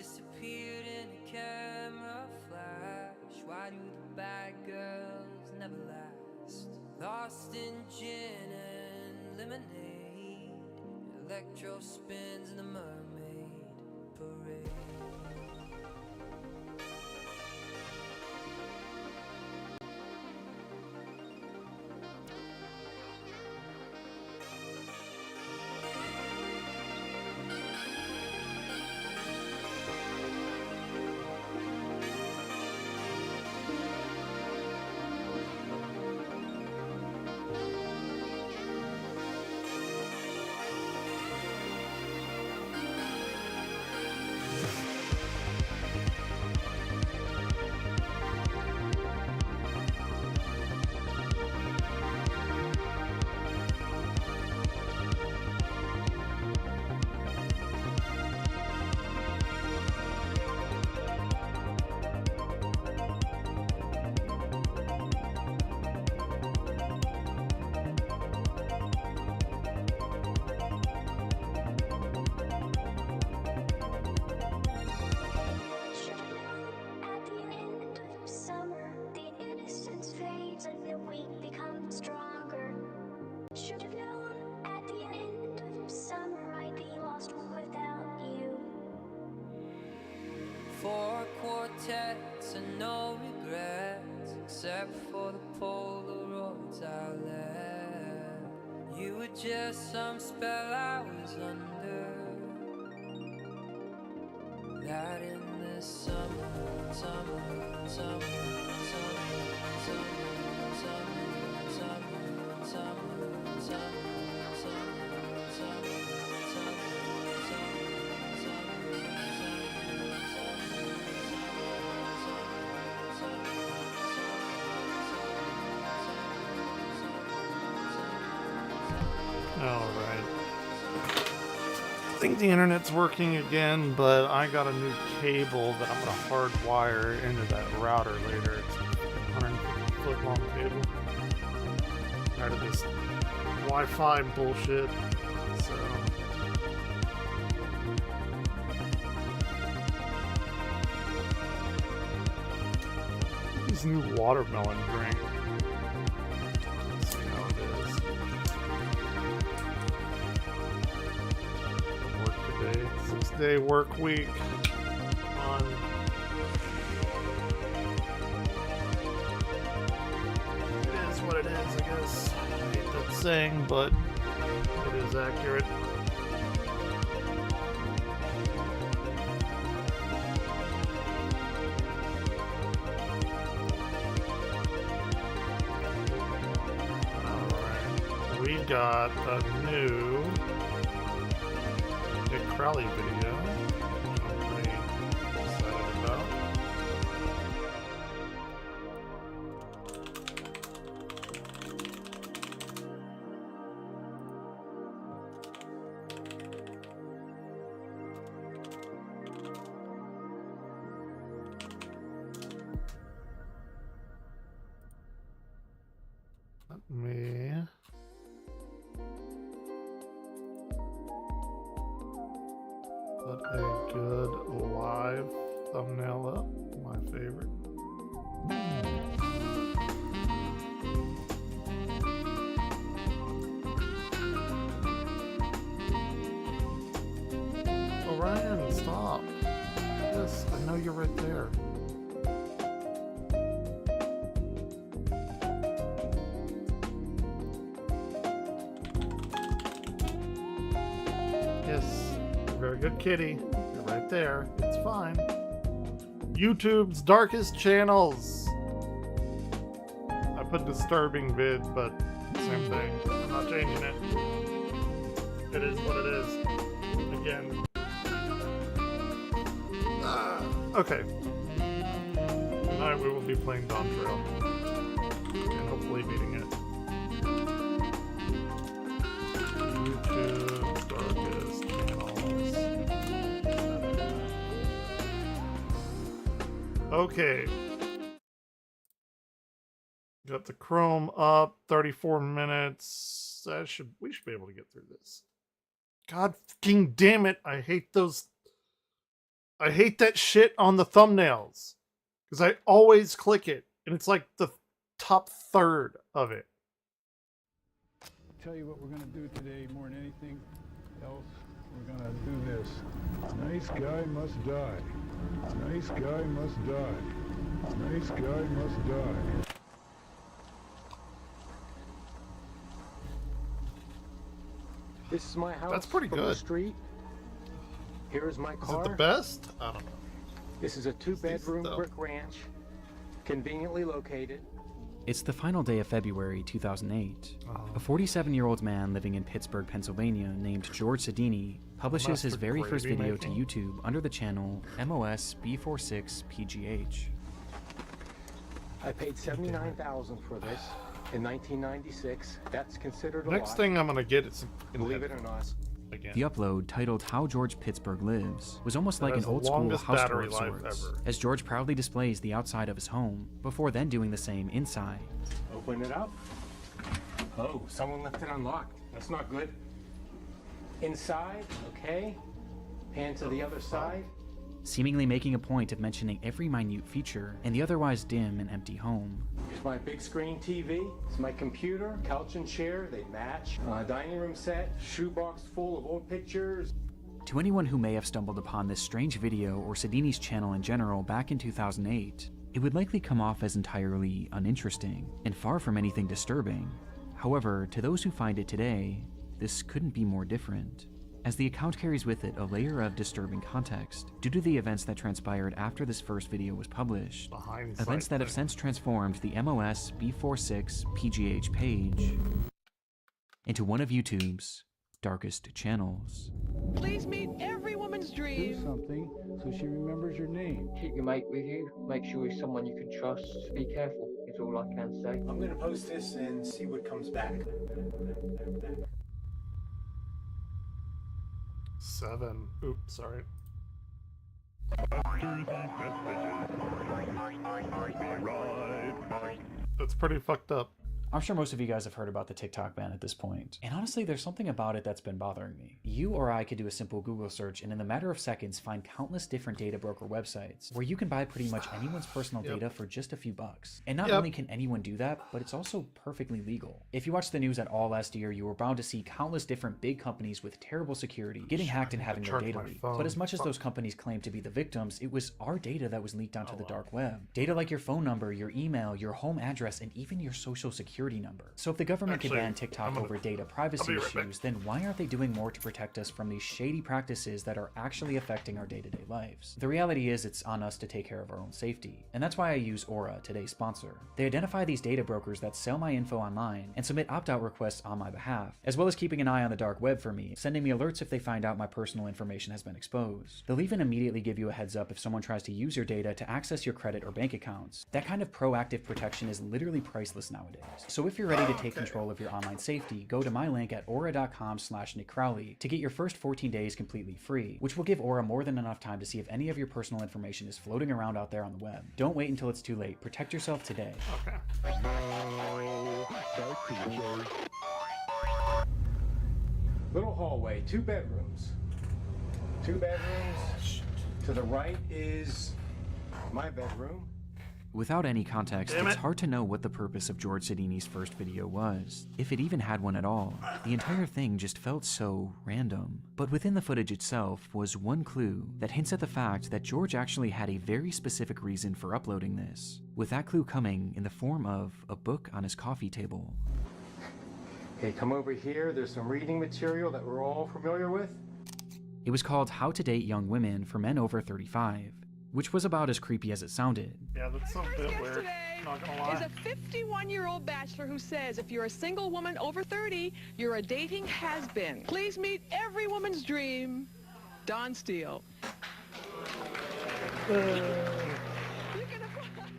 disappeared in a camera flash. Why do the bad girls never last? Lost in gin and lemonade, electro spins in the mermaid parade. Four quartets and no regrets, except for the Polaroids I left. You were just some spell I was under, that in the summer, summer, summer, summer, summer, summer, summer, summer, summer, summer, summer. Alright. I think the internet's working again, but I got a new cable that I'm going to hardwire into that router later. It's a 150-foot long cable. Tired of this Wi-Fi bullshit. So this new watermelon drink. Let's see how it is. Work today. 6-day work week. On it is what it is, I guess. I hate that saying, but it is accurate. We got a new Nick Crowley video, which I'm pretty excited about. Let me put a good live thumbnail up, my favorite. Orion, stop. Yes, I know you're right there. Yes, very good kitty. You're right there. It's fine. YouTube's darkest channels. I put disturbing vid, but same thing. I'm not changing it. It is what it is. Again. Okay. Tonight we will be playing Dawn Trail. And hopefully beating it. YouTube's darkest channels. Okay. Got the Chrome up, 34 minutes. We should be able to get through this. God fucking damn it, I hate those. I hate that shit on the thumbnails. Because I always click it. And it's like the top third of it. Tell you what we're going to do today more than anything else. We're going to do this. Nice guy must die. Nice guy must die. Nice guy must die. This is my house. That's pretty from the good. street. Here is my Is car. it the best? I don't know. This is a two-bedroom though. brick ranch, conveniently located. It's the final day of February 2008. Oh. A 47-year-old man living in Pittsburgh, Pennsylvania, named George Sedini, publishes his Mustard very first gravy video making? to YouTube under the channel MOS B46PGH. I paid $79,000 for this in 1996. That's considered a Next lot. thing I'm gonna get is Believe it or not. again. The upload, titled How George Pittsburgh Lives, was almost That like has an the old-school longest house tour battery of life sorts, ever. as George proudly displays the outside of his home, before then doing the same inside. Open it up. Oh, someone left it unlocked. That's not good. Inside, okay. Pan to the other side. Seemingly making a point of mentioning every minute feature in the otherwise dim and empty home. Here's my big screen TV. It's my computer, couch and chair. They match. Dining room set, shoebox full of old pictures. To anyone who may have stumbled upon this strange video or Sedini's channel in general back in 2008, it would likely come off as entirely uninteresting and far from anything disturbing. However, to those who find it today, this couldn't be more different, as the account carries with it a layer of disturbing context due to the events that transpired after this first video was published, The hindsight events that have thing. since transformed the MOS B46 PGH page into one of YouTube's darkest channels. Please meet every woman's Do dream. something so she remembers your name. Keep your mate with you. Make sure he's someone you can trust. Be careful, is all I can say. I'm gonna post this and see what comes back. 7. Oops, sorry. That's pretty fucked up. I'm sure most of you guys have heard about the TikTok ban at this point. And honestly, there's something about it that's been bothering me. You or I could do a simple Google search and in a matter of seconds find countless different data broker websites where you can buy pretty much anyone's personal data for just a few bucks. And not only can anyone do that, but it's also perfectly legal. If you watched the news at all last year, you were bound to see countless different big companies with terrible security getting hacked and having their charge data my leaked. phone. But as much as those companies claim to be the victims, it was our data that was leaked onto the dark web. Data like your phone number, your email, your home address, and even your social security number. So if the government could Actually, ban TikTok I'm gonna- over data privacy I'll be right back. issues, then why aren't they doing more to protect us from these shady practices that are actually affecting our day-to-day lives? The reality is it's on us to take care of our own safety. And that's why I use Aura, today's sponsor. They identify these data brokers that sell my info online and submit opt-out requests on my behalf, as well as keeping an eye on the dark web for me, sending me alerts if they find out my personal information has been exposed. They'll even immediately give you a heads up if someone tries to use your data to access your credit or bank accounts. That kind of proactive protection is literally priceless nowadays. So if you're ready to take control of your online safety, go to my link at aura.com/Nick Crowley to get your first 14 days completely free, which will give Aura more than enough time to see if any of your personal information is floating around out there on the web. Don't wait until it's too late. Protect yourself today. Okay. Little hallway, 2 bedrooms. 2 bedrooms. To the right is my bedroom. Without any context, Damn it's it. hard to know what the purpose of George Sedini's first video was, if it even had one at all. The entire thing just felt so random. But within the footage itself was one clue that hints at the fact that George actually had a very specific reason for uploading this, with that clue coming in the form of a book on his coffee table. Okay, come over here. There's some reading material that we're all familiar with. It was called How to Date Young Women for Men Over 35, which was about as creepy as it sounded. Yeah, that's a First bit guest weird. today Not gonna is lie. a 51-year-old bachelor who says if you're a single woman over 30, you're a dating has-been. Please meet every woman's dream, Don Steele.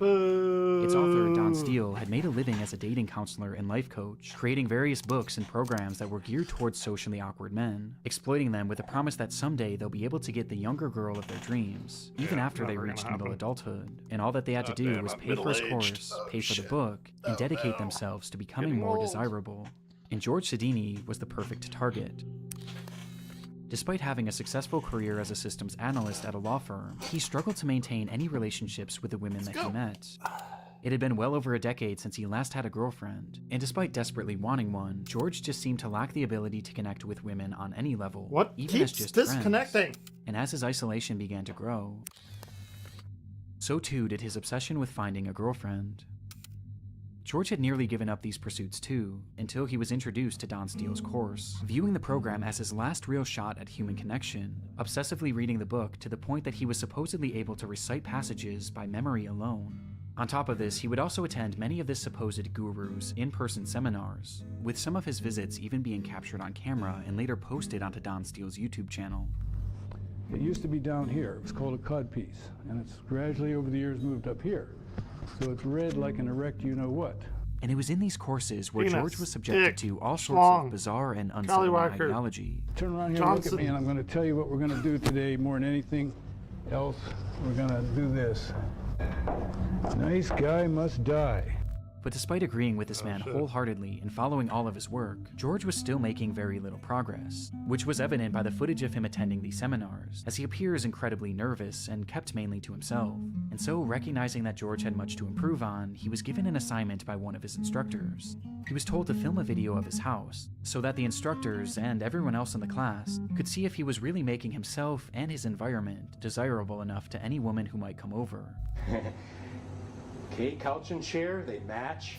Its author, Don Steele, had made a living as a dating counselor and life coach, creating various books and programs that were geared towards socially awkward men, exploiting them with the promise that someday they'll be able to get the younger girl of their dreams, even Yeah, after they never gonna reached middle happen. adulthood. And all that they had to do damn, was I'm pay for his middle-aged. course, Oh, pay for the shit. book, and dedicate no. themselves to becoming Getting more old. desirable. And George Sedini was the perfect target. Despite having a successful career as a systems analyst at a law firm, he struggled to maintain any relationships with the women that he met. It had been well over a decade since he last had a girlfriend, and despite desperately wanting one, George just seemed to lack the ability to connect with women on any level, What even as keeps just disconnecting? friends. And as his isolation began to grow, so too did his obsession with finding a girlfriend. George had nearly given up these pursuits too, until he was introduced to Don Steele's course, viewing the program as his last real shot at human connection, obsessively reading the book to the point that he was supposedly able to recite passages by memory alone. On top of this, he would also attend many of this supposed guru's in-person seminars, with some of his visits even being captured on camera and later posted onto Don Steele's YouTube channel. It used to be down here. It was called a codpiece, and it's gradually over the years moved up here. So it's red like an erect you-know-what. And it was in these courses where Penis, George was subjected dick, to all sorts schlong, of bizarre and unsettling Collywhacker, ideology. Turn around here and look Johnson. at me, and I'm going to tell you what we're going to do today more than anything else. We're going to do this. Nice guy must die. But despite agreeing with this man wholeheartedly and following all of his work, George was still making very little progress, which was evident by the footage of him attending these seminars, as he appears incredibly nervous and kept mainly to himself. And so, recognizing that George had much to improve on, he was given an assignment by one of his instructors. He was told to film a video of his house, so that the instructors and everyone else in the class could see if he was really making himself and his environment desirable enough to any woman who might come over. Okay, couch and chair, they match.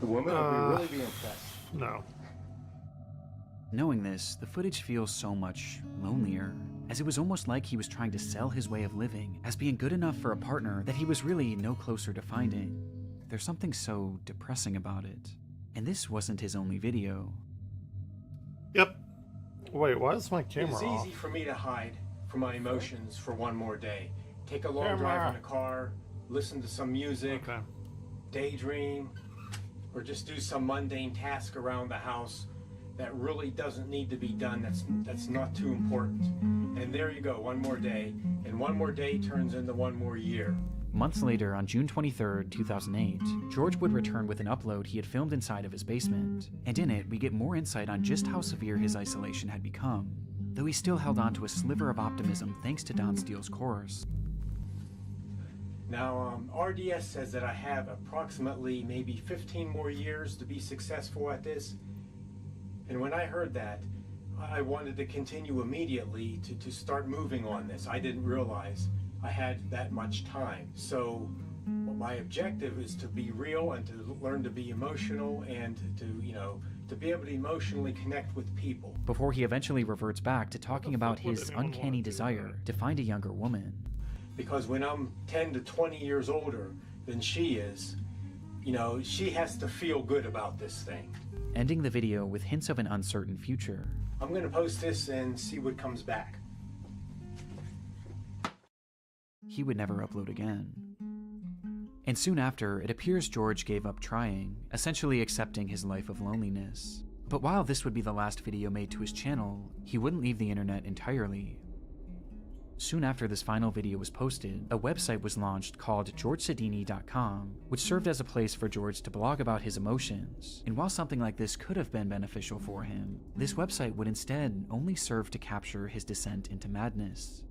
The woman will really be impressed. No. Knowing this, the footage feels so much lonelier, as it was almost like he was trying to sell his way of living as being good enough for a partner that he was really no closer to finding. There's something so depressing about it. And this wasn't his only video. Yep. Wait, why is my It camera was off? easy for me to hide from my emotions for one more day. Take a long Camera. drive in a car, listen to some music, Okay. daydream, or just do some mundane task around the house that really doesn't need to be done, that's not too important. And there you go, one more day. And one more day turns into one more year. Months later, on June 23rd, 2008, George would return with an upload he had filmed inside of his basement, and in it we get more insight on just how severe his isolation had become, though he still held on to a sliver of optimism thanks to Don Steele's course. Now, RDS says that I have approximately maybe 15 more years to be successful at this. And when I heard that, I wanted to continue immediately to start moving on this. I didn't realize I had that much time. So my objective is to be real and to learn to be emotional and to be able to emotionally connect with people. Before he eventually reverts back to talking about would his anyone uncanny wanna do desire to find a younger woman. Because when I'm 10 to 20 years older than she is, she has to feel good about this thing. Ending the video with hints of an uncertain future. I'm going to post this and see what comes back. He would never upload again. And soon after, it appears George gave up trying, essentially accepting his life of loneliness. But while this would be the last video made to his channel, he wouldn't leave the internet entirely. Soon after this final video was posted, a website was launched called GeorgeSedini.com, which served as a place for George to blog about his emotions. And while something like this could have been beneficial for him, this website would instead only serve to capture his descent into madness.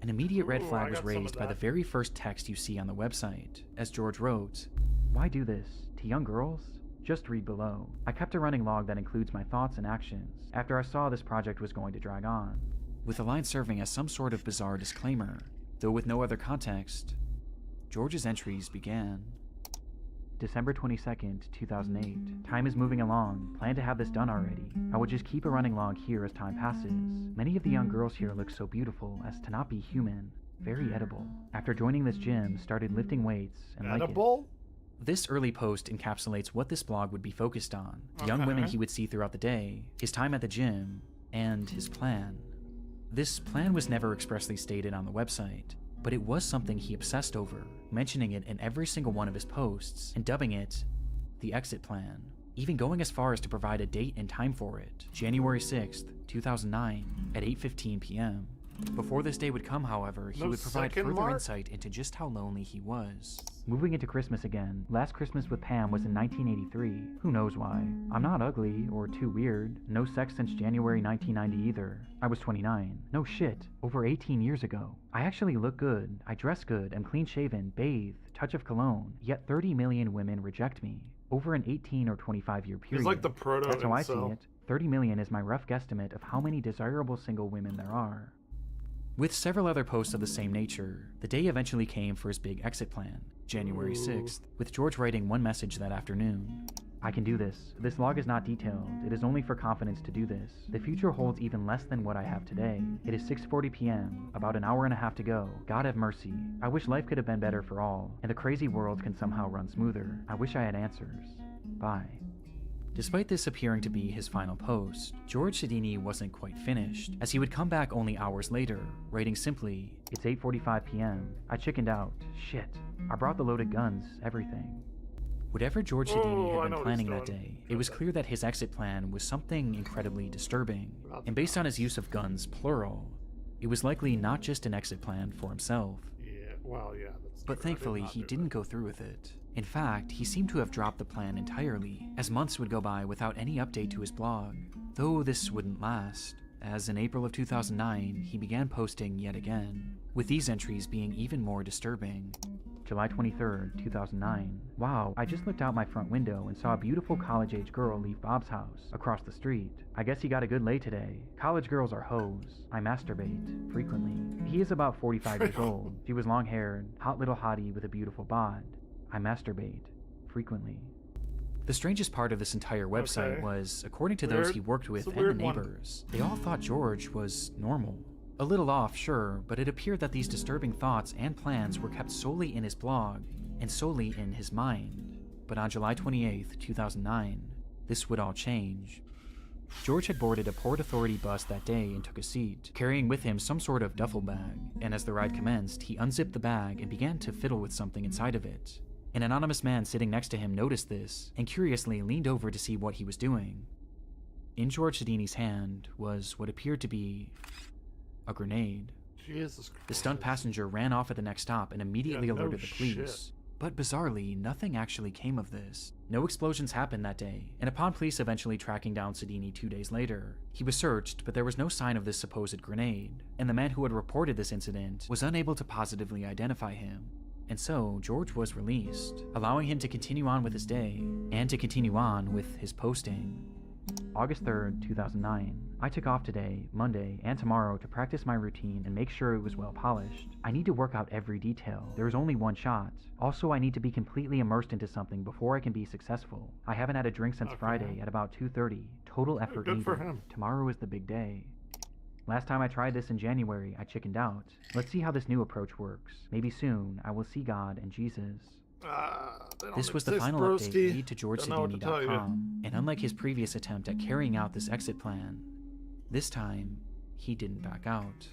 An immediate red Ooh, I flag was got some of raised by the that. very first text you see on the website, as George wrote, "Why do this? To young girls? Just read below. I kept a running log that includes my thoughts and actions after I saw this project was going to drag on," with the line serving as some sort of bizarre disclaimer, though with no other context. George's entries began. December 22nd, 2008. Time is moving along. Plan to have this done already. I will just keep a running log here as time passes. Many of the young girls here look so beautiful as to not be human. Very edible. After joining this gym, started lifting weights and like it. Edible? This early post encapsulates what this blog would be focused on. Young women he would see throughout the day, his time at the gym, and his plan. This plan was never expressly stated on the website, but it was something he obsessed over, mentioning it in every single one of his posts and dubbing it the exit plan, even going as far as to provide a date and time for it, January 6th, 2009 at 8:15 p.m. Before this day would come, however, he No would provide second further mark? insight into just how lonely he was. Moving into Christmas again, last Christmas with Pam was in 1983. Who knows why? I'm not ugly or too weird. No sex since January 1990 either. I was 29. No shit. Over 18 years ago. I actually look good. I dress good. I'm clean shaven, bathe, touch of cologne. Yet 30 million women reject me. Over an 18 or 25 year period. He's like the proto That's how I see incel. it. 30 million is my rough guesstimate of how many desirable single women there are. With several other posts of the same nature, the day eventually came for his big exit plan, January 6th, with George writing one message that afternoon. I can do this. This log is not detailed. It is only for confidence to do this. The future holds even less than what I have today. It is 6:40 p.m., about an hour and a half to go. God have mercy. I wish life could have been better for all, and the crazy world can somehow run smoother. I wish I had answers. Bye. Despite this appearing to be his final post, George Sidini wasn't quite finished, as he would come back only hours later, writing simply, "It's 8:45 p.m. I chickened out. Shit. I brought the loaded guns, everything." Whatever George Sidini I had know been what he's planning that doing. day, it was clear that his exit plan was something incredibly disturbing, and based on his use of guns, plural, it was likely not just an exit plan for himself. Yeah, well, yeah. That's But true. I did thankfully, not he do didn't that. go through with it. In fact, he seemed to have dropped the plan entirely, as months would go by without any update to his blog. Though this wouldn't last, as in April of 2009, he began posting yet again, with these entries being even more disturbing. July 23rd, 2009. Wow, I just looked out my front window and saw a beautiful college-age girl leave Bob's house, across the street. I guess he got a good lay today. College girls are hoes. I masturbate, frequently. He is about 45 years old. She was long-haired, hot little hottie with a beautiful bod. I masturbate, frequently. The strangest part of this entire website Okay. was, according to those Weird. he worked with It's a and the weird one. neighbors, they all thought George was normal. A little off, sure, but it appeared that these disturbing thoughts and plans were kept solely in his blog, and solely in his mind. But on July 28th, 2009, this would all change. George had boarded a Port Authority bus that day and took a seat, carrying with him some sort of duffel bag, and as the ride commenced, he unzipped the bag and began to fiddle with something inside of it. An anonymous man sitting next to him noticed this, and curiously leaned over to see what he was doing. In George Sidini's hand was what appeared to be a grenade. Jesus Christ. The stunned passenger ran off at the next stop and immediately Yeah, no alerted the police. shit. But bizarrely, nothing actually came of this. No explosions happened that day, and upon police eventually tracking down Sidini 2 days later, he was searched, but there was no sign of this supposed grenade, and the man who had reported this incident was unable to positively identify him. And so, George was released, allowing him to continue on with his day, and to continue on with his posting. August 3rd, 2009. I took off today, Monday, and tomorrow to practice my routine and make sure it was well polished. I need to work out every detail. There is only one shot. Also, I need to be completely immersed into something before I can be successful. I haven't had a drink since Okay. Friday at about 2:30. Total effort good for needed. him. Tomorrow is the big day. Last time I tried this in January, I chickened out. Let's see how this new approach works. Maybe soon I will see God and Jesus. They don't This was the exist, final broski. update made to Don't know what to tell you. GeorgeSidini.com, and unlike his previous attempt at carrying out this exit plan, this time, he didn't back out.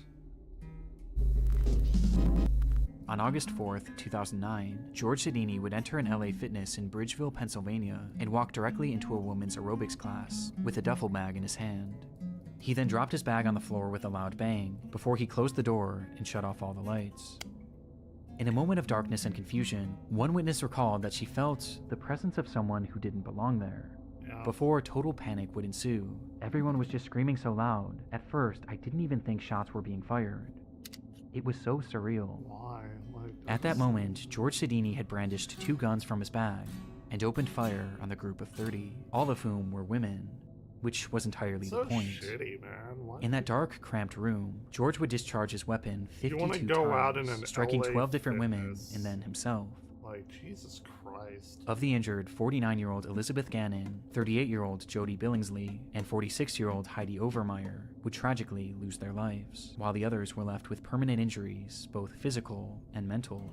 On August 4th, 2009, George Sidini would enter an LA Fitness in Bridgeville, Pennsylvania, and walk directly into a woman's aerobics class, with a duffel bag in his hand. He then dropped his bag on the floor with a loud bang, before he closed the door and shut off all the lights. In a moment of darkness and confusion, one witness recalled that she felt the presence of someone who didn't belong there. Yeah. Before total panic would ensue, everyone was just screaming so loud. At first, I didn't even think shots were being fired. It was so surreal. Why? Like, At that moment, George Sidini had brandished 2 guns from his bag and opened fire on the group of 30, all of whom were women, which was entirely so the point. shitty, man. Why? In that dark, cramped room, George would discharge his weapon 52 wanna go out in times, an striking LA 12 different women Fitness. and then himself. Like, Jesus Christ. Of the injured, 49-year-old Elizabeth Gannon, 38-year-old Jody Billingsley, and 46-year-old Heidi Overmeyer would tragically lose their lives, while the others were left with permanent injuries, both physical and mental.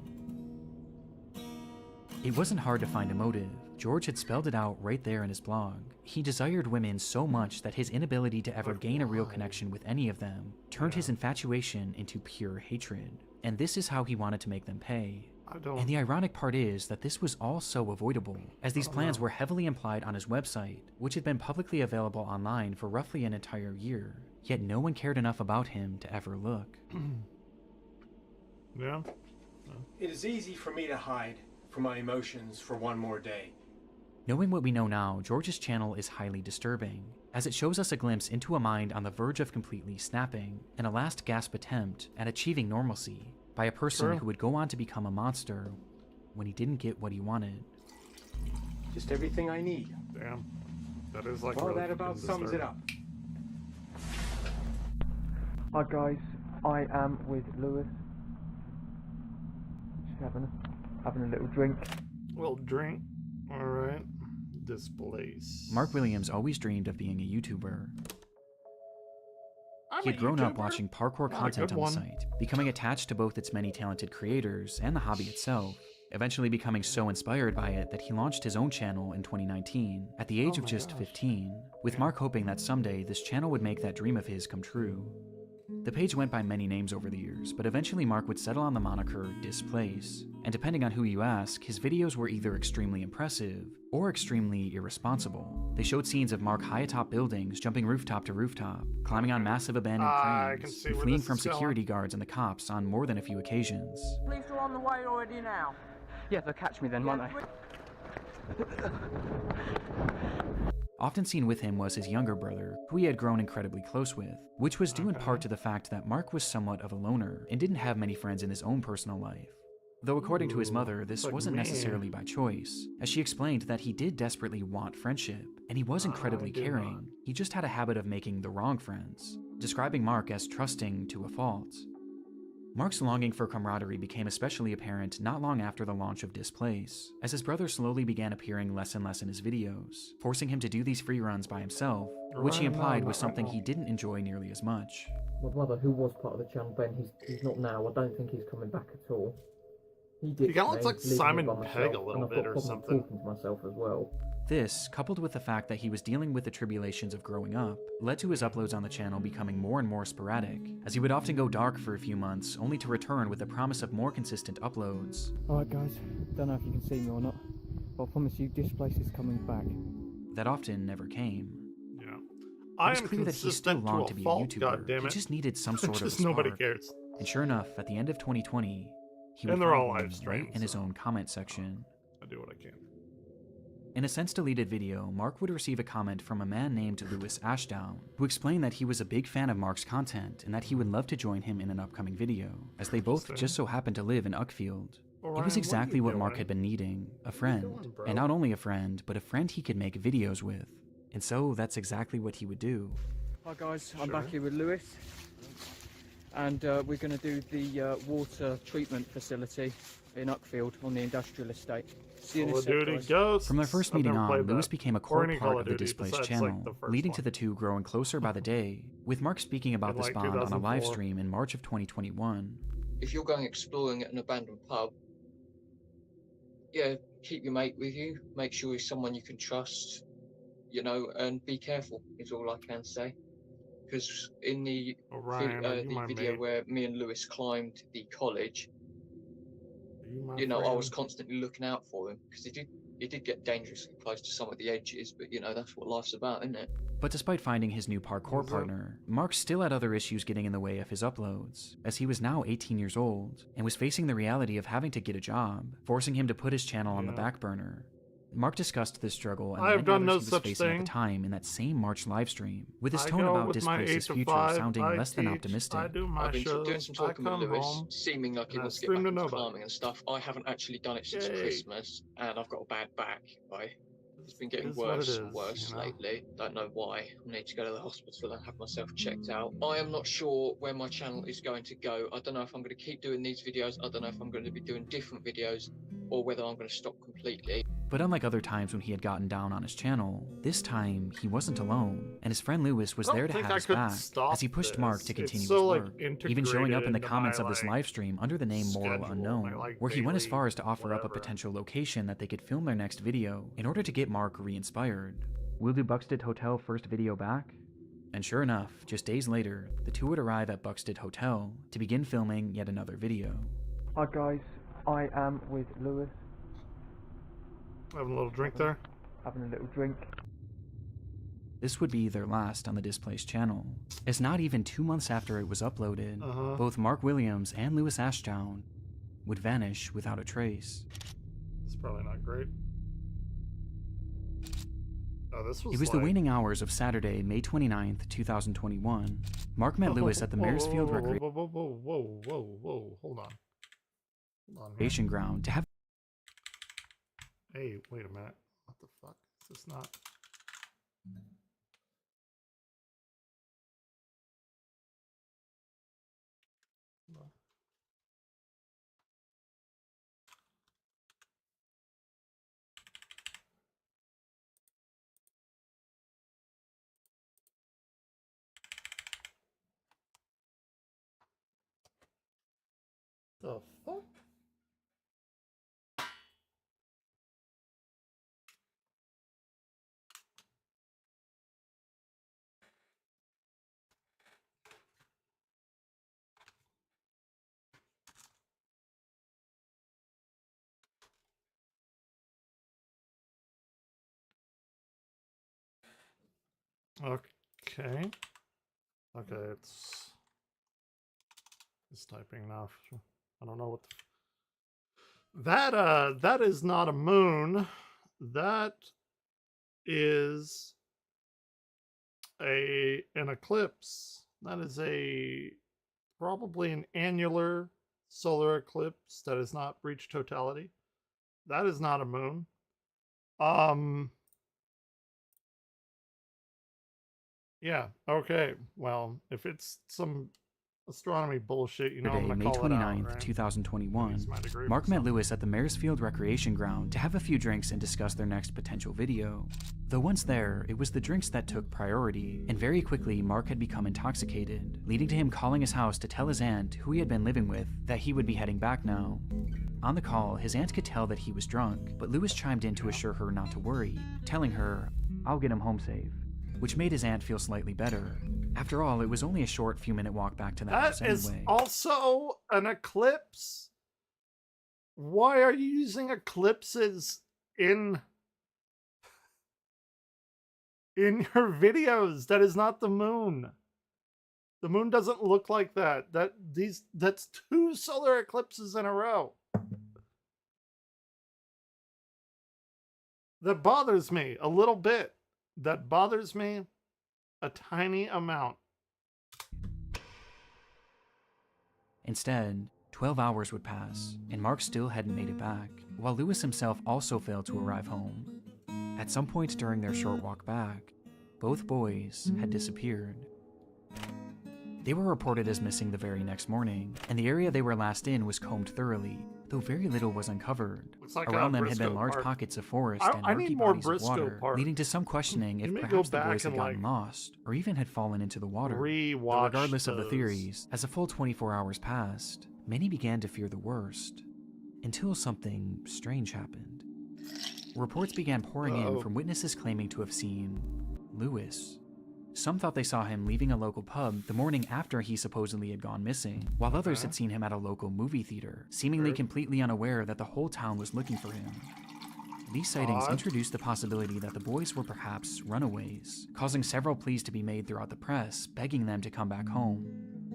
It wasn't hard to find a motive. George had spelled it out right there in his blog. He desired women so much that his inability to ever gain a real connection with any of them turned his infatuation into pure hatred. And this is how he wanted to make them pay. I don't. And the ironic part is that this was all so avoidable, as these plans were heavily implied on his website, which had been publicly available online for roughly an entire year. yet no one cared enough about him to ever look. Yeah. It is easy for me to hide from my emotions for one more day. Knowing what we know now, George's channel is highly disturbing, as it shows us a glimpse into a mind on the verge of completely snapping, and a last gasp attempt at achieving normalcy by a person who would go on to become a monster when he didn't get what he wanted. Just everything I need. Damn. That is like Well, really that about fucking sums it up. Hi guys, I am with Lewis. Just having a little drink. Little drink. Alright. Displace. Mark Williams always dreamed of being a YouTuber. He had grown up watching parkour content on the site, becoming attached to both its many talented creators and the hobby itself, eventually becoming so inspired by it that he launched his own channel in 2019, at the age of just 15, with Mark hoping that someday this channel would make that dream of his come true. The page went by many names over the years, but eventually Mark would settle on the moniker Displace, and depending on who you ask, his videos were either extremely impressive or extremely irresponsible. They showed scenes of Mark high atop buildings, jumping rooftop to rooftop, climbing on massive abandoned cranes, and fleeing from security guards and the cops on more than a few occasions. Police are on the way already now. Yeah, they'll catch me then, won't they? Often seen with him was his younger brother, who he had grown incredibly close with, which was due in part to the fact that Mark was somewhat of a loner and didn't have many friends in his own personal life. Though according to his mother, this wasn't necessarily by choice, as she explained that he did desperately want friendship, and he was incredibly caring. He just had a habit of making the wrong friends, describing Mark as trusting to a fault. Mark's longing for camaraderie became especially apparent not long after the launch of Displace, as his brother slowly began appearing less and less in his videos, forcing him to do these free runs by himself, which he implied was something he didn't enjoy nearly as much. My brother, who was part of the channel, Ben, he's not now. I don't think he's coming back at all. He kind of looks like Simon Pegg a little bit or something. Talking to myself as well. This, coupled with the fact that he was dealing with the tribulations of growing up, led to his uploads on the channel becoming more and more sporadic, as he would often go dark for a few months, only to return with the promise of more consistent uploads. Alright guys, don't know if you can see me or not, but I promise you Displace is coming back. That often never came. Yeah. It was clear that he still longed to be a YouTuber. He just needed some sort of a spark. Nobody cares. And sure enough, at the end of 2020, he would they're all find live him streams, right in his own comment section. I do what I can. In a since-deleted video, Mark would receive a comment from a man named Lewis Ashdown, who explained that he was a big fan of Mark's content and that he would love to join him in an upcoming video, as they both just so happened to live in Uckfield. It was exactly what Mark had been needing, a friend, and not only a friend, but a friend he could make videos with. And so that's exactly what he would do. Hi guys, I'm back here with Lewis, and we're going to do the water treatment facility in Uckfield on the industrial estate. See you in a sec, guys. From their first meeting on, Lewis became a core part of the Displace channel, leading to the two growing closer by the day, with Mark speaking about this bond on a live stream in March of 2021. If you're going exploring at an abandoned pub, yeah, keep your mate with you, make sure he's someone you can trust, you know, and be careful is all I can say. Because in the video where me and Lewis climbed the college, you know, I was constantly looking out for him because he did get dangerously close to some of the edges, but you know, that's what life's about, isn't it? But despite finding his new parkour partner, Mark still had other issues getting in the way of his uploads, as he was now 18 years old and was facing the reality of having to get a job, forcing him to put his channel on the back burner. Mark discussed this struggle and the others he was facing at the time in that same March livestream, with his tone about Displace's future sounding less than optimistic. I've been doing some talking with Lewis, seeming like he wants to get back into farming and stuff. I haven't actually done it since Christmas, and I've got a bad back. It's been getting worse and worse lately. Don't know why. I need to go to the hospital and have myself checked out. I am not sure where my channel is going to go. I don't know if I'm going to keep doing these videos. I don't know if I'm going to be doing different videos, or whether I'm going to stop completely. But unlike other times when he had gotten down on his channel, this time he wasn't alone, and his friend Lewis was there to have his back as he pushed Mark to continue his work, even showing up in the comments of this livestream under the name Moral Unknown, where he went as far as to offer up a potential location that they could film their next video in order to get Mark re-inspired. We'll do Buxted Hotel first video back? And sure enough, just days later, the two would arrive at Buxted Hotel to begin filming yet another video. Hi guys, I am with Lewis. Having a little drink there? Having a little drink. This would be their last on the Displaced channel, as not even 2 months after it was uploaded, both Mark Williams and Lewis Ashdown would vanish without a trace. It's probably not great. Oh, this was It was the waning hours of Saturday, May 29th, 2021. Mark met Lewis at the Maresfield Whoa, hold on. Recreation Ground to have... Hey, wait a minute. What the fuck? Is this not... The fuck? Okay. Okay, it's typing now. I don't know what that is not a moon. That is an eclipse. That is probably an annular solar eclipse that has not reached totality. That is not a moon. Yeah, okay. Well, if it's some astronomy bullshit, you know, I'm gonna May call 29th, it out, right? 2021, Mark Mark met Lewis at the Maresfield Recreation Ground to have a few drinks and discuss their next potential video. Though once there, it was the drinks that took priority, and very quickly Mark had become intoxicated, leading to him calling his house to tell his aunt, who he had been living with, that he would be heading back now. On the call, his aunt could tell that he was drunk, but Lewis chimed in to assure her not to worry, telling her, "I'll get him home safe," which made his aunt feel slightly better. After all, it was only a short few-minute walk back to the house anyway. That is also an eclipse. Why are you using eclipses in your videos? That is not the moon. The moon doesn't look like that. That's 2 solar eclipses in a row. That bothers me a little bit. That bothers me a tiny amount. Instead, 12 hours would pass, and Mark still hadn't made it back, while Lewis himself also failed to arrive home. At some point during their short walk back, both boys had disappeared. They were reported as missing the very next morning, and the area they were last in was combed thoroughly, though very little was uncovered. Like around them had been large pockets of forest and murky bodies of water, leading to some questioning if perhaps the boys had gotten lost, or even had fallen into the water. Though regardless of the theories, as a full 24 hours passed, many began to fear the worst, until something strange happened. Reports began pouring in from witnesses claiming to have seen Lewis. Some thought they saw him leaving a local pub the morning after he supposedly had gone missing, while others had seen him at a local movie theater, seemingly completely unaware that the whole town was looking for him. These sightings introduced the possibility that the boys were perhaps runaways, causing several pleas to be made throughout the press, begging them to come back home.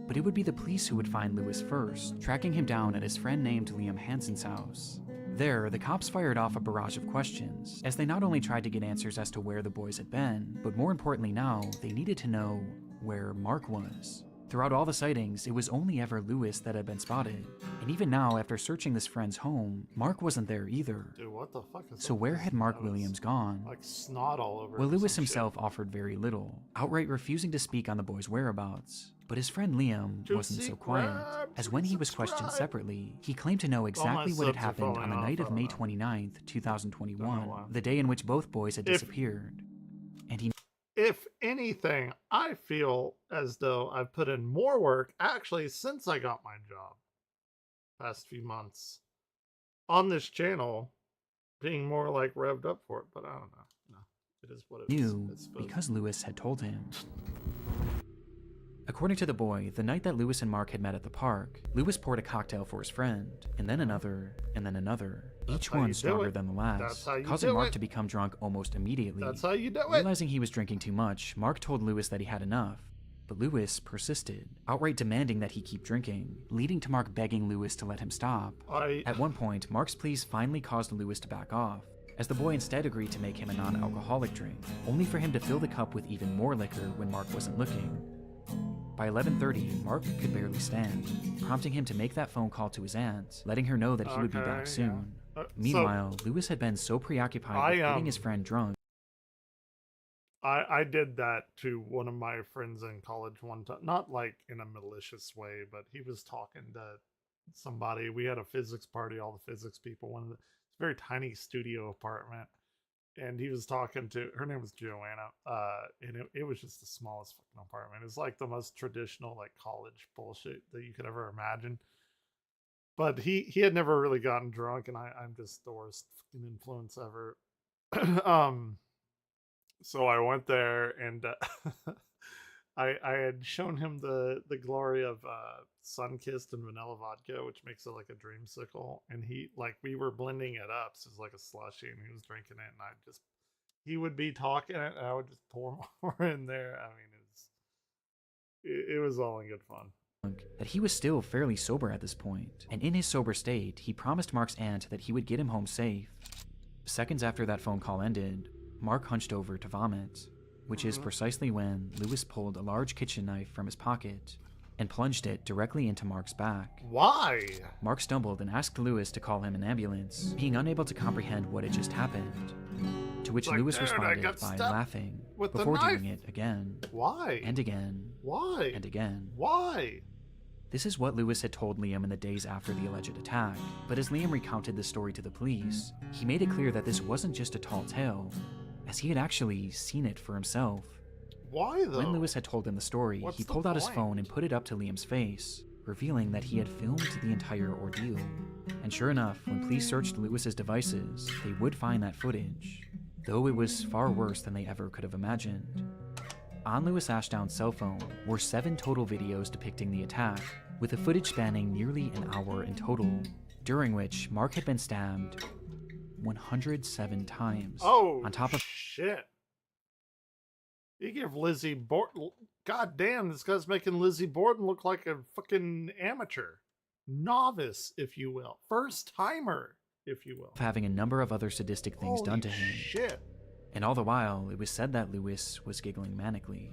But it would be the police who would find Lewis first, tracking him down at his friend named Liam Hansen's house. There, the cops fired off a barrage of questions, as they not only tried to get answers as to where the boys had been, but more importantly now, they needed to know where Mark was. Throughout all the sightings, it was only ever Lewis that had been spotted, and even now, after searching this friend's home, Mark wasn't there either. Dude, what the fuck is so where had Mark Williams gone? Like snot all over. Well, Lewis himself offered very little, outright refusing to speak on the boys' whereabouts. But his friend Liam wasn't so quiet, as when he was questioned separately, he claimed to know exactly what had happened on the night of May 29th, 2021, the day in which both boys had disappeared. And he... If anything, I feel as though I've put in more work, actually, since I got my job, past few months, on this channel, being more like revved up for it, but I don't know. No, it is what it is. Knew because Lewis had told him. According to the boy, the night that Lewis and Mark had met at the park, Lewis poured a cocktail for his friend, and then another, and then another. Each one stronger than the last, causing Mark to become drunk almost immediately. That's how you do it. Realizing he was drinking too much, Mark told Lewis that he had enough, but Lewis persisted, outright demanding that he keep drinking, leading to Mark begging Lewis to let him stop. At one point, Mark's pleas finally caused Lewis to back off, as the boy instead agreed to make him a non-alcoholic drink, only for him to fill the cup with even more liquor when Mark wasn't looking. By 11:30, Mark could barely stand, prompting him to make that phone call to his aunt, letting her know that he would be back soon. Meanwhile, Lewis had been so preoccupied with getting his friend drunk. I did that to one of my friends in college one time, not like in a malicious way, but he was talking to somebody. We had a physics party, all the physics people, one of the very tiny studio apartment, and he was talking to her name was Joanna, and it was just the smallest fucking apartment. It's like the most traditional like college bullshit that you could ever imagine. But he had never really gotten drunk, and I'm just the worst fucking influence ever. So I went there, and I had shown him the glory of Sunkissed and vanilla vodka, which makes it like a dreamsicle, and we were blending it up, so it's like a slushy, and he was drinking it, and he would be talking it, and I would just pour more in there. I mean, it was all in good fun. That he was still fairly sober at this point, and in his sober state, he promised Mark's aunt that he would get him home safe. Seconds after that phone call ended, Mark hunched over to vomit, which is precisely when Lewis pulled a large kitchen knife from his pocket and plunged it directly into Mark's back. Why? Mark stumbled and asked Lewis to call him an ambulance, being unable to comprehend what had just happened. To which Lewis responded by laughing before doing it again. Why? And again. Why? And again. Why? This is what Lewis had told Liam in the days after the alleged attack, but as Liam recounted the story to the police, he made it clear that this wasn't just a tall tale, as he had actually seen it for himself. Why though? When Lewis had told him the story, he pulled out his phone and put it up to Liam's face, revealing that he had filmed the entire ordeal. And sure enough, when police searched Lewis's devices, they would find that footage, though it was far worse than they ever could have imagined. On Lewis Ashdown's cell phone were 7 total videos depicting the attack, with the footage spanning nearly an hour in total, during which Mark had been stabbed 107 times. Oh, on top of shit. You give Lizzie Borden... God damn, this guy's making Lizzie Borden look like a fucking amateur. Novice, if you will. First timer, if you will. Having a number of other sadistic things done to him. Shit. And all the while, it was said that Lewis was giggling manically.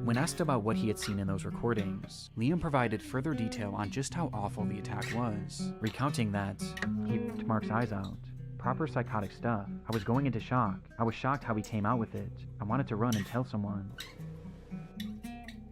When asked about what he had seen in those recordings, Liam provided further detail on just how awful the attack was, recounting that he ripped Mark's eyes out. Proper psychotic stuff. I was going into shock. I was shocked how he came out with it. I wanted to run and tell someone.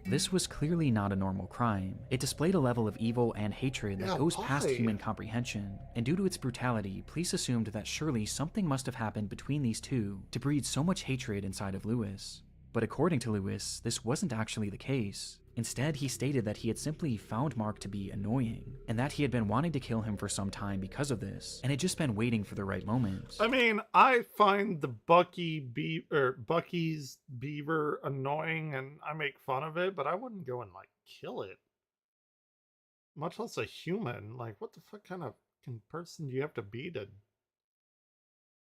This was clearly not a normal crime. It displayed a level of evil and hatred that goes past human comprehension, and due to its brutality, police assumed that surely something must have happened between these two to breed so much hatred inside of Lewis. But according to Lewis, this wasn't actually the case. Instead, he stated that he had simply found Mark to be annoying, and that he had been wanting to kill him for some time because of this, and had just been waiting for the right moment. I mean, I find the Bucky's beaver annoying, and I make fun of it, but I wouldn't go and like kill it. Much less a human. Like, what the fuck kind of person do you have to be to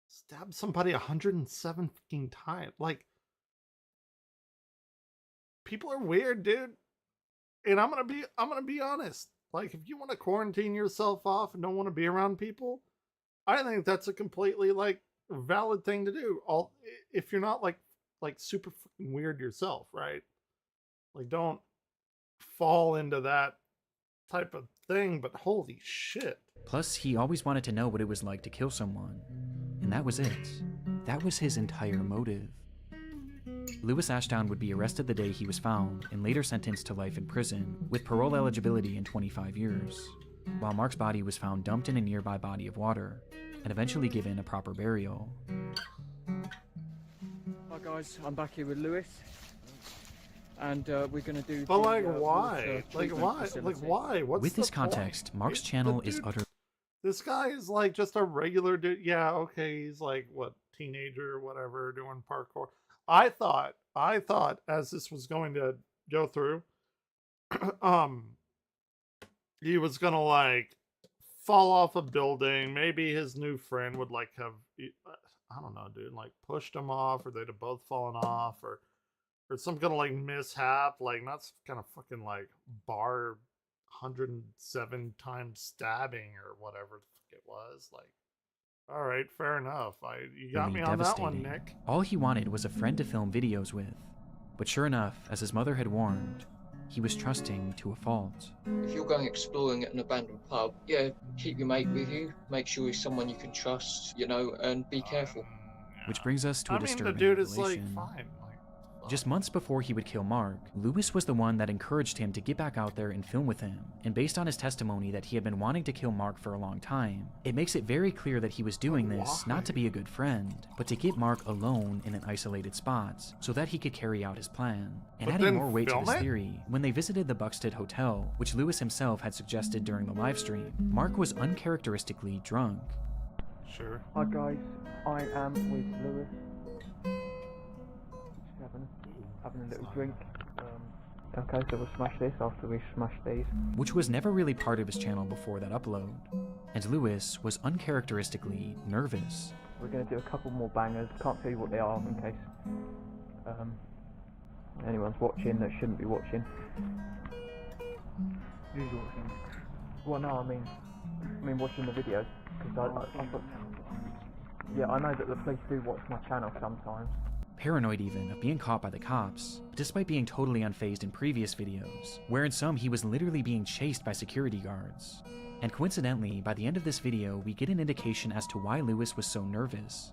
stab somebody 107 fucking times? Like, people are weird, dude. And I'm gonna be honest. Like, if you want to quarantine yourself off and don't want to be around people, I think that's a completely like valid thing to do. If you're not like super fucking weird yourself, right? Like, don't fall into that type of thing. But holy shit. Plus, he always wanted to know what it was like to kill someone, and that was it. That was his entire motive. Lewis Ashdown would be arrested the day he was found and later sentenced to life in prison, with parole eligibility in 25 years, while Mark's body was found dumped in a nearby body of water and eventually given a proper burial. Hi guys, I'm back here with Lewis, and we're going to do But like, why? Like, why? Like, why? What's with this the point? context, Mark's channel is utter. This guy is like just a regular dude. Yeah, okay, he's like, what, teenager or whatever, doing parkour. I thought as this was going to go through, he was gonna like fall off a building. Maybe his new friend would like have, I don't know, dude, like pushed him off, or they'd have both fallen off, or some kind of like mishap, like not some kind of fucking like bar 107 times stabbing or whatever the fuck it was. Like, all right, fair enough. You got me on that one, Nick. All he wanted was a friend to film videos with. But sure enough, as his mother had warned, he was trusting to a fault. If you're going exploring at an abandoned pub, yeah, keep your mate with you. Make sure he's someone you can trust, you know, and be careful. Which brings us to a disturbing the dude revelation. is like fine. Just months before he would kill Mark, Lewis was the one that encouraged him to get back out there and film with him. And based on his testimony that he had been wanting to kill Mark for a long time, it makes it very clear that he was doing this not to be a good friend, but to get Mark alone in an isolated spot so that he could carry out his plan. And adding more weight to this theory, when they visited the Buxted Hotel, which Lewis himself had suggested during the livestream, Mark was uncharacteristically drunk. Sure. Hi guys, I am with Lewis. Having a little drink. Okay, so we'll smash this after we smash these. Which was never really part of his channel before that upload. And Lewis was uncharacteristically nervous. We're going to do a couple more bangers. Can't tell you what they are in case anyone's watching that shouldn't be watching. Who's watching? Well, no, I mean watching the videos. Because yeah, I know that the police do watch my channel sometimes. Paranoid even of being caught by the cops, despite being totally unfazed in previous videos, where in some he was literally being chased by security guards. And coincidentally, by the end of this video, we get an indication as to why Lewis was so nervous.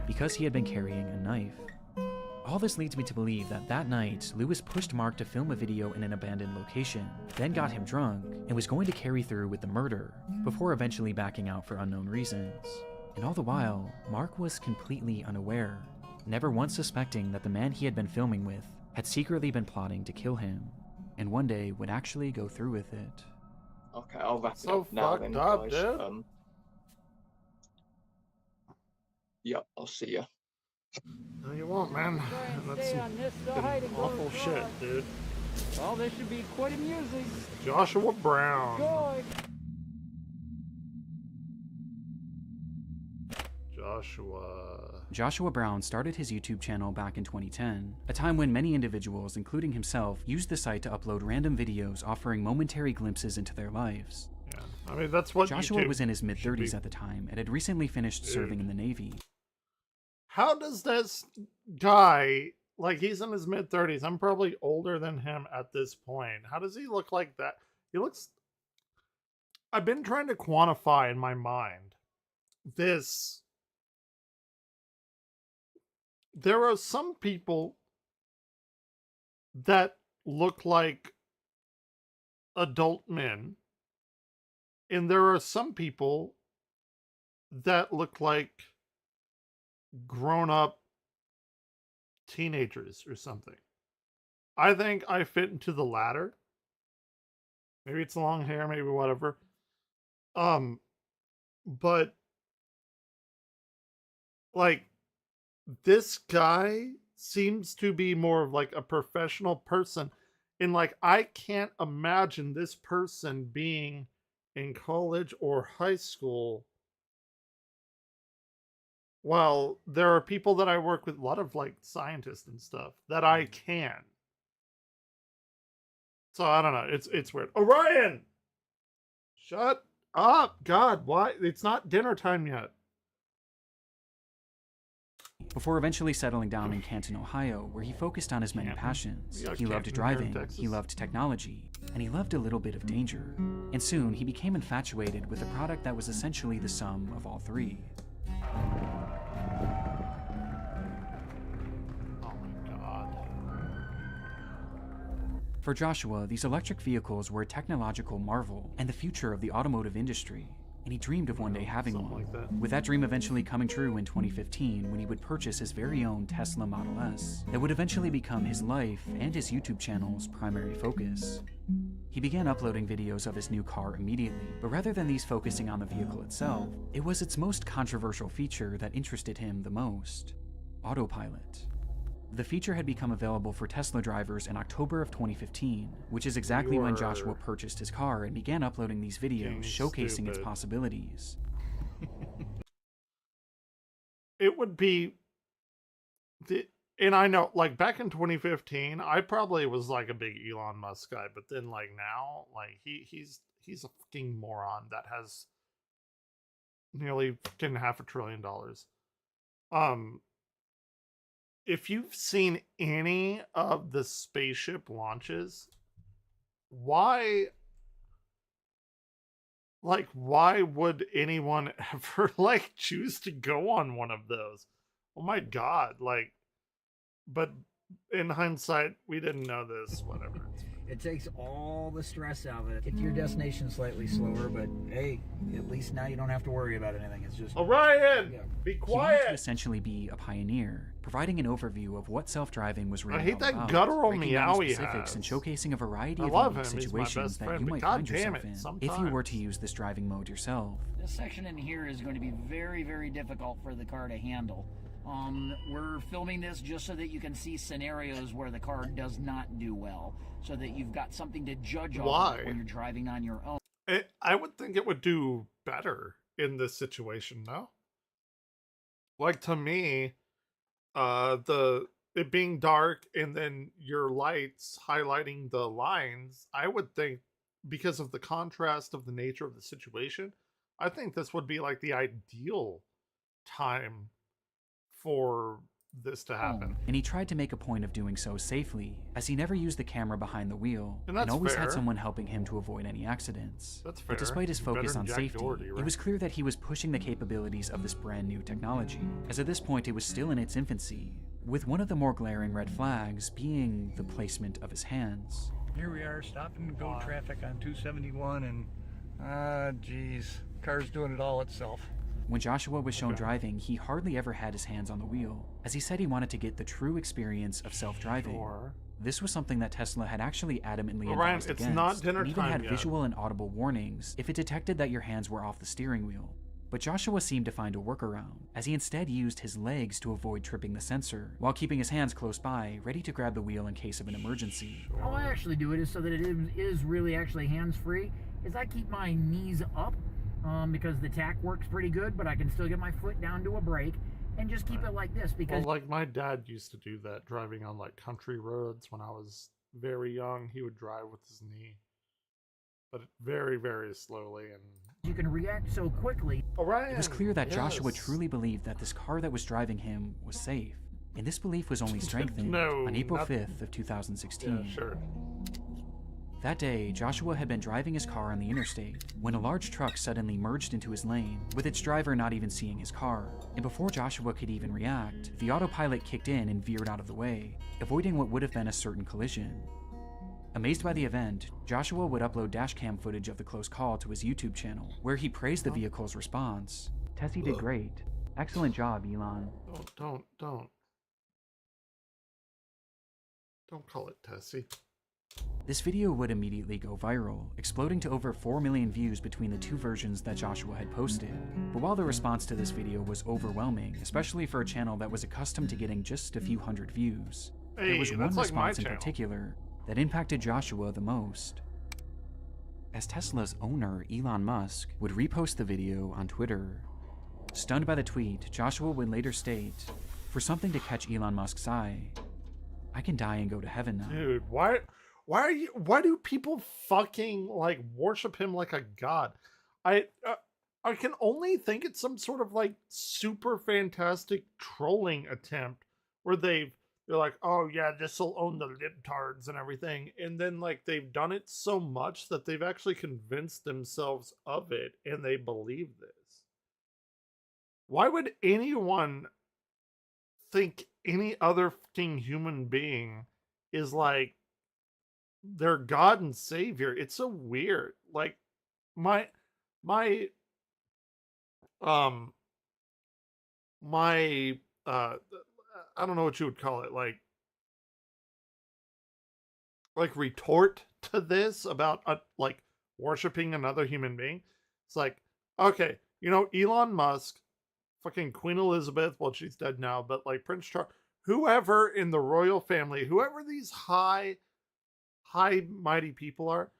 Because he had been carrying a knife. All this leads me to believe that that night, Lewis pushed Mark to film a video in an abandoned location, then got him drunk, and was going to carry through with the murder, before eventually backing out for unknown reasons. And all the while, Mark was completely unaware, never once suspecting that the man he had been filming with had secretly been plotting to kill him, and one day would actually go through with it. Okay, I'll wrap it So up now then, fucked up, guys. dude. Yep, I'll see ya. No, you won't, man. That's some awful shit, dude. Well, this should be quite amusing. Joshua Brown. Enjoy. Joshua Brown started his YouTube channel back in 2010, a time when many individuals, including himself, used the site to upload random videos offering momentary glimpses into their lives. Yeah, I mean, that's what Joshua YouTube was in his mid-30s at the time and had recently finished serving in the Navy. How does this guy, like, he's in his mid-30s. I'm probably older than him at this point. How does he look like that? He looks... I've been trying to quantify in my mind this. There are some people that look like adult men, and there are some people that look like grown-up teenagers or something. I think I fit into the latter. Maybe it's long hair, maybe whatever. But like, this guy seems to be more of like a professional person, and like, I can't imagine this person being in college or high school. Well, there are people that I work with, a lot of like scientists and stuff, that I can. So I don't know. It's weird. Orion! Shut up! God, why? It's not dinner time yet. Before eventually settling down in Canton, Ohio, where he focused on his many passions. He loved driving, he loved technology, and he loved a little bit of danger. And soon, he became infatuated with a product that was essentially the sum of all three. For Joshua, these electric vehicles were a technological marvel and the future of the automotive industry, and he dreamed of one day having one, with that dream eventually coming true in 2015 when he would purchase his very own Tesla Model S that would eventually become his life and his YouTube channel's primary focus. He began uploading videos of his new car immediately, but rather than these focusing on the vehicle itself, it was its most controversial feature that interested him the most: autopilot. The feature had become available for Tesla drivers in October of 2015, which is exactly when Joshua purchased his car and began uploading these videos showcasing its possibilities. It would be... And I know, like, back in 2015, I probably was, like, a big Elon Musk guy, but then, like, now, like, he's a fucking moron that has nearly $500 billion. If you've seen any of the spaceship launches, why would anyone ever, like, choose to go on one of those? Oh my God, like, but in hindsight, we didn't know this, whatever. It takes all the stress out of it. Get to your destination slightly slower, but hey, at least now you don't have to worry about anything. It's just... Orion, be He quiet! wanted to essentially be a pioneer, providing an overview of what self-driving was really I hate all that about, guttural breaking down meow the he specifics has. and showcasing a variety I of love unique him. He's my situations best that friend, you but might God find damn yourself it, in sometimes. if you were to use this driving mode yourself. This section in here is going to be very, very difficult for the car to handle. We're filming this just so that you can see scenarios where the car does not do well, so that you've got something to judge off of when you're driving on your own. I would think it would do better in this situation, no? Like, to me, it being dark and then your lights highlighting the lines, I would think, because of the contrast of the nature of the situation, I think this would be like the ideal time for this to happen. And he tried to make a point of doing so safely, as he never used the camera behind the wheel, And that's always fair. had someone helping him to avoid any accidents. That's fair. But despite his He's better focus than on Jack safety, Doherty, it right? was clear that he was pushing the capabilities of this brand new technology, as at this point it was still in its infancy, with one of the more glaring red flags being the placement of his hands. Here we are, stop and go traffic on 271, and geez, car's doing it all itself. When Joshua was shown driving, he hardly ever had his hands on the wheel, as he said he wanted to get the true experience of self-driving. Sure. This was something that Tesla had actually adamantly Orion, advised it's against, not dinner and even time had yet. visual and audible warnings if it detected that your hands were off the steering wheel. But Joshua seemed to find a workaround, as he instead used his legs to avoid tripping the sensor, while keeping his hands close by, ready to grab the wheel in case of an emergency. How I actually do it is so that it is really actually hands-free, is I keep my knees up, because the tack works pretty good, but I can still get my foot down to a brake, and just keep it like this, because... Well, like, my dad used to do that, driving on, like, country roads when I was very young. He would drive with his knee, but very, very slowly, and... You can react so quickly. Orion, It was clear that Joshua yes. truly believed that this car that was driving him was safe, and this belief was only strengthened No, on April not- 5th of 2016. Yeah, sure. That day, Joshua had been driving his car on the interstate when a large truck suddenly merged into his lane, with its driver not even seeing his car. And before Joshua could even react, the autopilot kicked in and veered out of the way, avoiding what would have been a certain collision. Amazed by the event, Joshua would upload dashcam footage of the close call to his YouTube channel, where he praised the vehicle's response. Tessie did great. Excellent job, Elon. Don't call it Tessie. This video would immediately go viral, exploding to over 4 million views between the two versions that Joshua had posted. But while the response to this video was overwhelming, especially for a channel that was accustomed to getting just a few hundred views, there was one that's like my response in channel. particular that impacted Joshua the most. As Tesla's owner, Elon Musk, would repost the video on Twitter. Stunned by the tweet, Joshua would later state, "For something to catch Elon Musk's eye, I can die and go to heaven now." Dude, why do people fucking, like, worship him like a god? I can only think it's some sort of, like, super fantastic trolling attempt where they're like, oh yeah, this'll own the libtards and everything, and then, like, they've done it so much that they've actually convinced themselves of it and they believe this. Why would anyone think any other fucking human being is, like, their God and Savior? It's so weird. Like, my I don't know what you would call it, like retort to this about like worshiping another human being. It's like, okay, Elon Musk, fucking Queen Elizabeth, well, she's dead now, but like Prince Charles, whoever in the royal family, whoever these high mighty people are,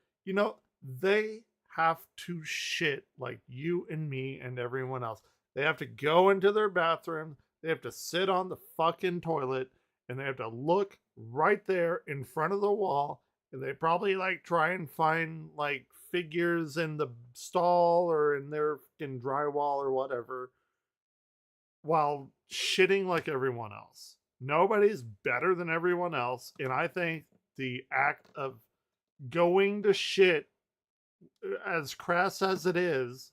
they have to shit like you and me and everyone else. They have to go into their bathroom, they have to sit on the fucking toilet, and they have to look right there in front of the wall, and they probably like try and find like figures in the stall or in their fucking drywall or whatever while shitting like everyone else. Nobody's better than everyone else, and I think the act of going to shit, as crass as it is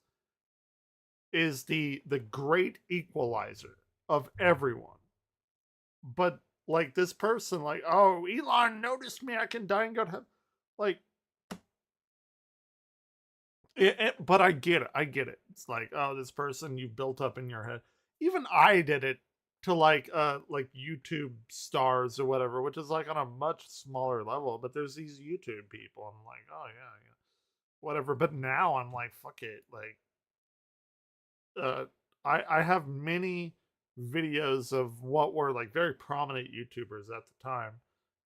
the great equalizer of everyone. But like this person, like, oh, Elon noticed me, I can die and go to heaven. Like, but I get it. It's like, oh, this person you built up in your head. Even I did it to like YouTube stars or whatever, which is like on a much smaller level. But there's these YouTube people, I'm like, oh yeah, whatever. But now I'm like, fuck it. Like, I have many videos of what were like very prominent YouTubers at the time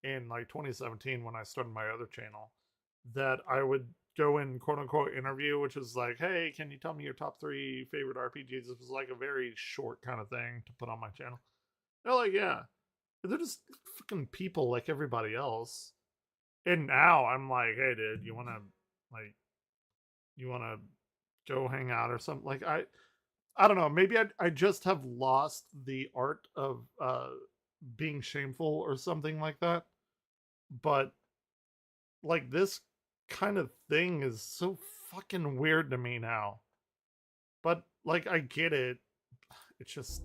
in like 2017 when I started my other channel that I would go in quote unquote interview, which is like, hey, can you tell me your top 3 favorite RPGs? It was like a very short kind of thing to put on my channel. They're like, yeah, they're just fucking people like everybody else. And now I'm like, hey dude, you wanna go hang out or something? Like, I don't know, maybe I just have lost the art of being shameful or something like that. But like this kind of thing is so fucking weird to me now. But like, I get it. It's just...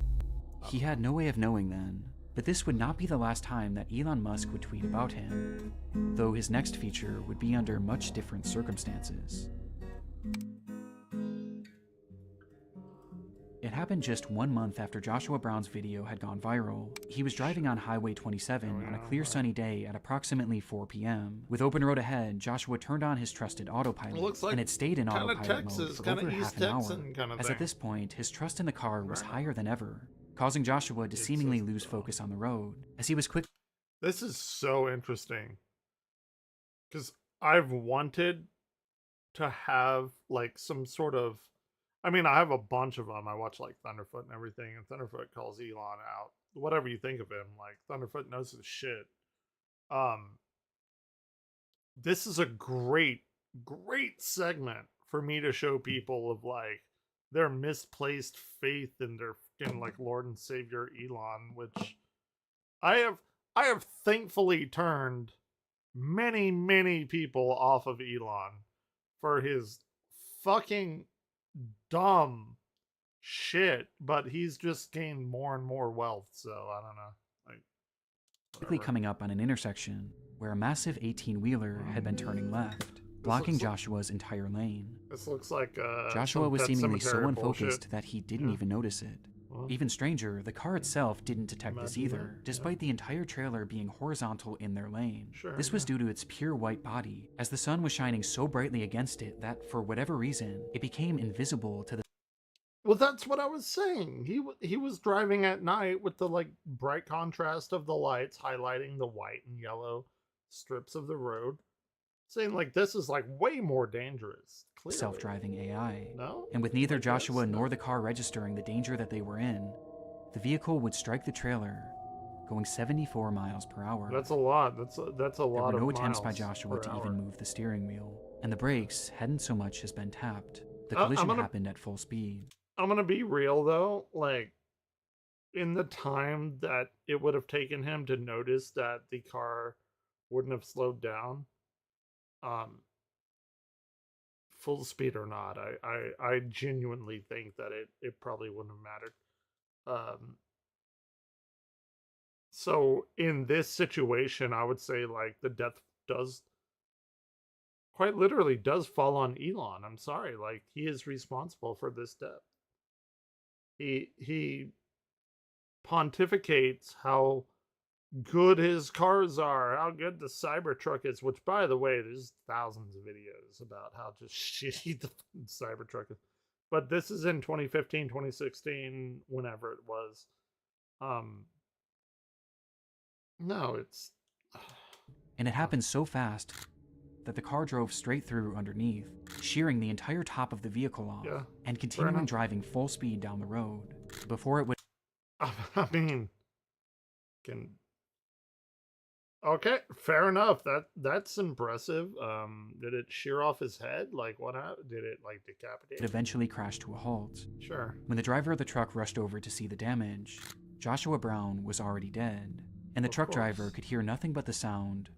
He had no way of knowing then, but this would not be the last time that Elon Musk would tweet about him, though his next feature would be under much different circumstances. It happened just 1 month after Joshua Brown's video had gone viral. He was driving on Highway 27 on a clear sunny day at approximately 4 p.m. With open road ahead, Joshua turned on his trusted autopilot, and it stayed in autopilot mode for over half an hour, as at this point, his trust in the car was higher than ever, causing Joshua to seemingly lose focus on the road, as he was quick. This is so interesting, because I've wanted to have like some sort of... I mean, I have a bunch of them. I watch like Thunderfoot and everything, and Thunderfoot calls Elon out. Whatever you think of him, like Thunderfoot knows his shit. This is a great segment for me to show people of like their misplaced faith in their fucking like Lord and Savior Elon, which I have thankfully turned many people off of Elon for his fucking dumb shit, but he's just gained more and more wealth, so I don't know. Like, quickly coming up on an intersection where a massive 18-wheeler had been turning left, blocking Joshua's entire lane. This looks like Joshua was seemingly so unfocused that he didn't even notice it. Even stranger, the car itself didn't detect this either, despite the entire trailer being horizontal in their lane. This was due to its pure white body, as the sun was shining so brightly against it that, for whatever reason, it became invisible to the... Well, that's what I was saying. He was driving at night with the like bright contrast of the lights highlighting the white and yellow strips of the road, saying like this is like way more dangerous. Self-driving AI. No? And with neither Joshua nor the car registering the danger that they were in, the vehicle would strike the trailer, going 74 miles per hour. That's a lot. That's a lot of There were no attempts by miles Joshua per to hour. even move the steering wheel, and the brakes hadn't so much as been tapped. The collision happened at full speed. I'm gonna be real though, like in the time that it would have taken him to notice that the car wouldn't have slowed down, full speed or not, I genuinely think that it probably wouldn't have mattered. So in this situation, I would say like the death does quite literally does fall on Elon. I'm sorry, like he is responsible for this death. He pontificates how good his cars are, how good the Cybertruck is, which, by the way, there's thousands of videos about how just shitty the Cybertruck is. But this is in 2015, 2016, whenever it was. No, it's... And it happened so fast that the car drove straight through underneath, shearing the entire top of the vehicle off, and continuing driving full speed down the road before it would... I mean, okay, fair enough. That's impressive. Did it shear off his head? Like, what happened? Did it, like, decapitate? It eventually crashed to a halt. Sure. When the driver of the truck rushed over to see the damage, Joshua Brown was already dead, and the truck driver could hear nothing but the sound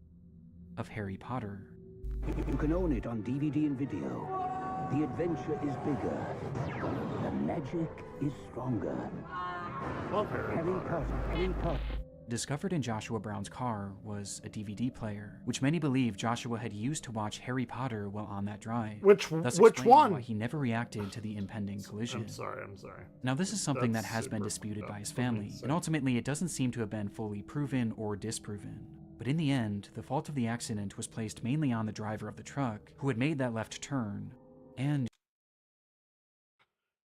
of Harry Potter. You can own it on DVD and video. The adventure is bigger. The magic is stronger. Harry Potter. Discovered in Joshua Brown's car was a DVD player, which many believe Joshua had used to watch Harry Potter while on that drive. Which one? Why he never reacted to the impending collision. I'm sorry. Now, this is something that has been disputed by his family, and ultimately it doesn't seem to have been fully proven or disproven. But in the end, the fault of the accident was placed mainly on the driver of the truck, who had made that left turn, and...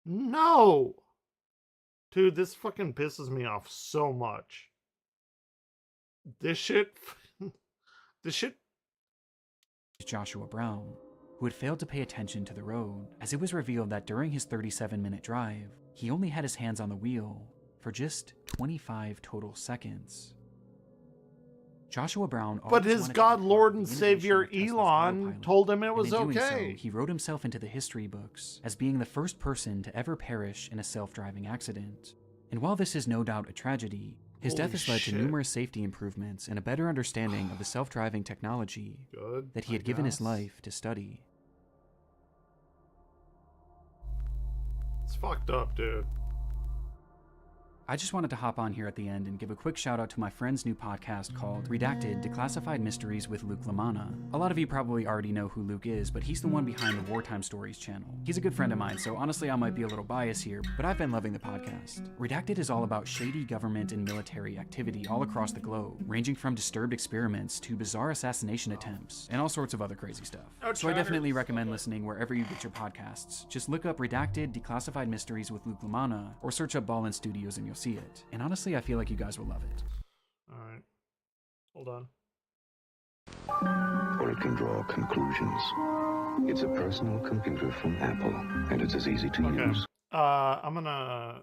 No! Dude, this fucking pisses me off so much. This shit... Joshua Brown, who had failed to pay attention to the road, as it was revealed that during his 37-minute drive, he only had his hands on the wheel for just 25 total seconds. Joshua Brown, but his God, Lord, and Savior Elon told him it was okay. So, he wrote himself into the history books as being the first person to ever perish in a self-driving accident. And while this is no doubt a tragedy, his death has led to numerous safety improvements and a better understanding of the self-driving technology that he had given his life to study. It's fucked up, dude. I just wanted to hop on here at the end and give a quick shout out to my friend's new podcast called Redacted Declassified Mysteries with Luke LaManna. A lot of you probably already know who Luke is, but he's the one behind the Wartime Stories channel. He's a good friend of mine, so honestly I might be a little biased here, but I've been loving the podcast. Redacted is all about shady government and military activity all across the globe, ranging from disturbed experiments to bizarre assassination attempts, and all sorts of other crazy stuff. So I definitely recommend listening wherever you get your podcasts. Just look up Redacted Declassified Mysteries with Luke LaManna, or search up Ballin Studios and you'll see it. And honestly, I feel like you guys will love it. Alright. Hold on. Or it can draw conclusions. It's a personal computer from Apple, and it's as easy to use. I'm gonna